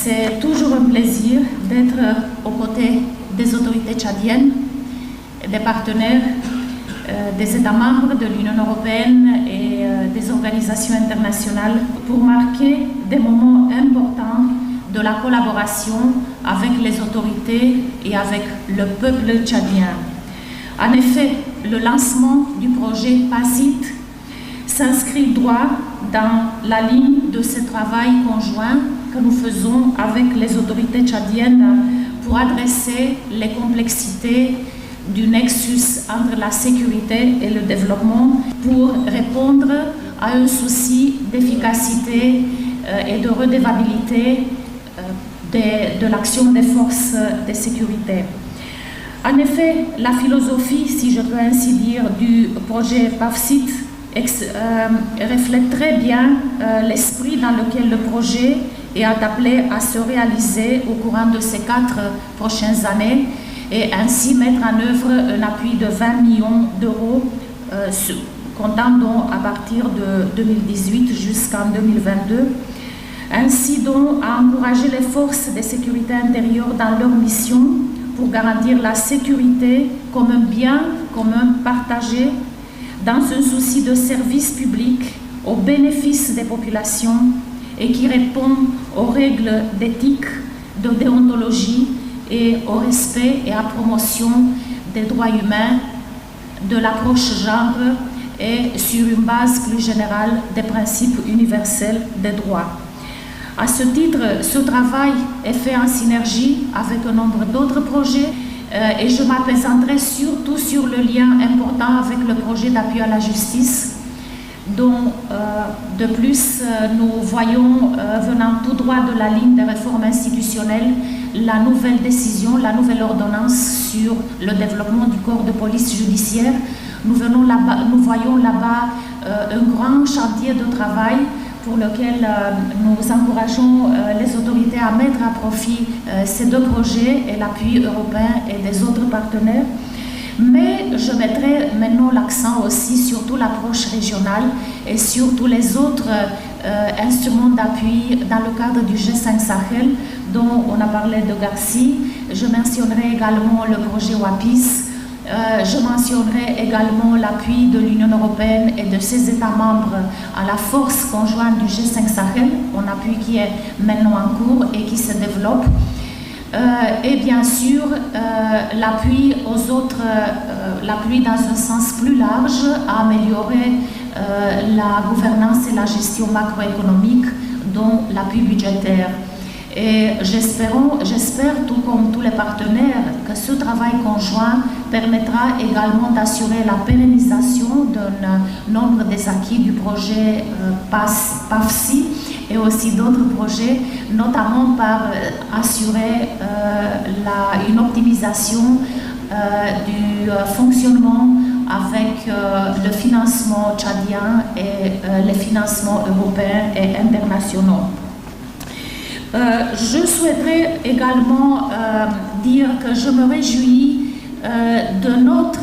C'est toujours un plaisir d'être aux côtés des autorités tchadiennes, des partenaires, des États membres de l'Union européenne et des organisations internationales pour marquer des moments importants de la collaboration avec les autorités et avec le peuple tchadien. En effet, le lancement du projet PASIT s'inscrit droit dans la ligne de ce travail conjoint que nous faisons avec les autorités tchadiennes pour adresser les complexités du nexus entre la sécurité et le développement, pour répondre à un souci d'efficacité et de redevabilité de l'action des forces de sécurité. En effet, la philosophie, si je peux ainsi dire, du projet PASIT reflète très bien l'esprit dans lequel le projet est appelé à se réaliser au courant de ces 4 prochaines années et ainsi mettre en œuvre un appui de 20 millions d'euros comptant donc à partir de 2018 jusqu'en 2022. Ainsi donc à encourager les forces de sécurité intérieure dans leur mission pour garantir la sécurité comme un bien commun partagé dans un souci de service public au bénéfice des populations et qui répond aux règles d'éthique, de déontologie et au respect et à la promotion des droits humains, de l'approche genre et sur une base plus générale des principes universels des droits. À ce titre, ce travail est fait en synergie avec un nombre d'autres projets et je m'apaisanterai surtout sur le lien important avec le projet d'appui à la justice, dont de plus nous voyons venant tout droit de la ligne des réformes institutionnelles la nouvelle décision, la nouvelle ordonnance sur le développement du corps de police judiciaire. Nous voyons là-bas un grand chantier de travail pour lequel nous encourageons les autorités à mettre à profit ces 2 projets et l'appui européen et des autres partenaires. Mais je mettrai maintenant l'accent aussi sur toute l'approche régionale et sur tous les autres instruments d'appui dans le cadre du G5 Sahel dont on a parlé de Garci. Je mentionnerai également le projet WAPIS. Je mentionnerai également l'appui de l'Union européenne et de ses États membres à la force conjointe du G5 Sahel, un appui qui est maintenant en cours et qui se développe. Et bien sûr, l'appui aux autres, l'appui dans un sens plus large à améliorer la gouvernance et la gestion macroéconomique, dont l'appui budgétaire. Et j'espère, tout comme tous les partenaires, que ce travail conjoint permettra également d'assurer la pérennisation d'un nombre des acquis du projet PASIT et aussi d'autres projets, notamment par assurer une optimisation du fonctionnement avec le financement tchadien et les financements européens et internationaux. Je souhaiterais également dire que je me réjouis de notre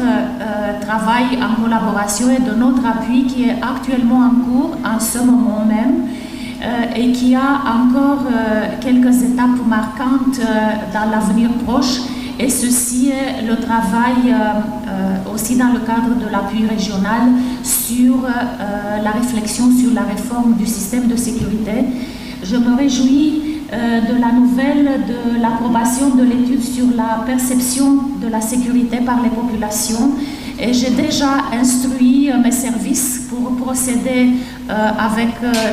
travail en collaboration et de notre appui qui est actuellement en cours en ce moment même et qui a encore quelques étapes marquantes dans l'avenir proche. Et ceci est le travail aussi dans le cadre de l'appui régional sur la réflexion sur la réforme du système de sécurité. Je me réjouis de la nouvelle de l'approbation de l'étude sur la perception de la sécurité par les populations et j'ai déjà instruit mes services pour procéder avec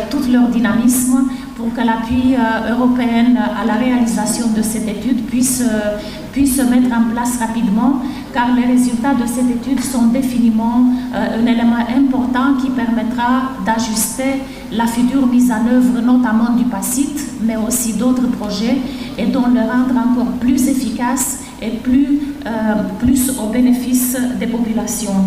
tout leur dynamisme pour que l'appui européen à la réalisation de cette étude puisse se mettre en place rapidement, car les résultats de cette étude sont définitivement un élément important qui permettra d'ajuster la future mise en œuvre, notamment du PASIT, mais aussi d'autres projets, et dont le rendre encore plus efficace et plus au bénéfice des populations.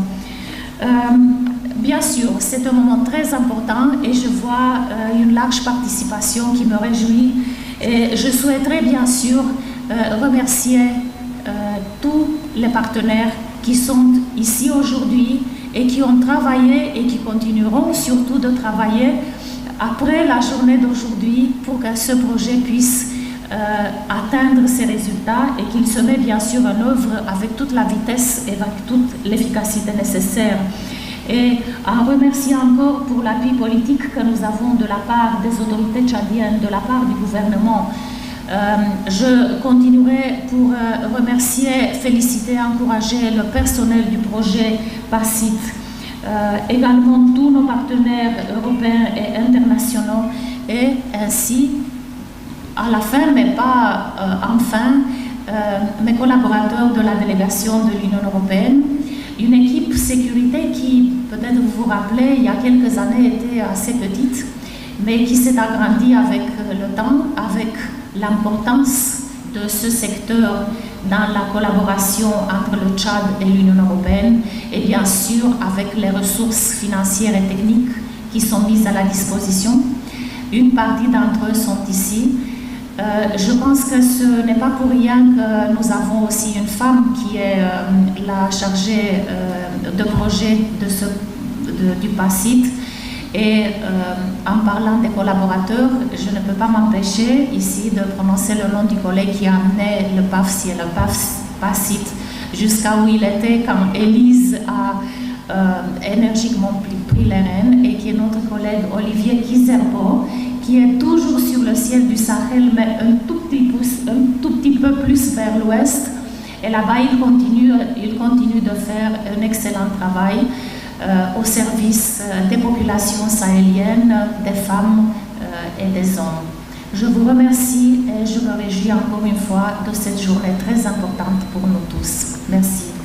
Bien sûr, c'est un moment très important et je vois une large participation qui me réjouit. Et je souhaiterais bien sûr remercier tous les partenaires qui sont ici aujourd'hui et qui ont travaillé et qui continueront surtout de travailler après la journée d'aujourd'hui pour que ce projet puisse atteindre ces résultats et qu'il se met bien sûr en œuvre avec toute la vitesse et avec toute l'efficacité nécessaire. Et en remerciant encore pour l'appui politique que nous avons de la part des autorités tchadiennes, de la part du gouvernement. Je continuerai pour remercier, féliciter, encourager le personnel du projet PACIT, également tous nos partenaires européens et internationaux, et ainsi, à la fin, mais pas enfin, mes collaborateurs de la délégation de l'Union européenne, une équipe sécurité qui, peut-être vous vous rappelez, il y a quelques années était assez petite, mais qui s'est agrandie avec le temps, avec l'importance de ce secteur dans la collaboration entre le Tchad et l'Union européenne, et bien sûr avec les ressources financières et techniques qui sont mises à la disposition. Une partie d'entre eux sont ici. Je pense que ce n'est pas pour rien que nous avons aussi une femme qui est la chargée de projet du PACIT. Et en parlant des collaborateurs, je ne peux pas m'empêcher ici de prononcer le nom du collègue qui a amené le PAFSI et le PACIT jusqu'à où il était quand Élise a énergiquement pris les rênes, et qui est notre collègue Olivier Kizerbo, qui est toujours sur le ciel du Sahel, mais un tout petit peu plus vers l'ouest. Et là-bas, il continue de faire un excellent travail au service des populations sahéliennes, des femmes et des hommes. Je vous remercie et je me réjouis encore une fois de cette journée très importante pour nous tous. Merci.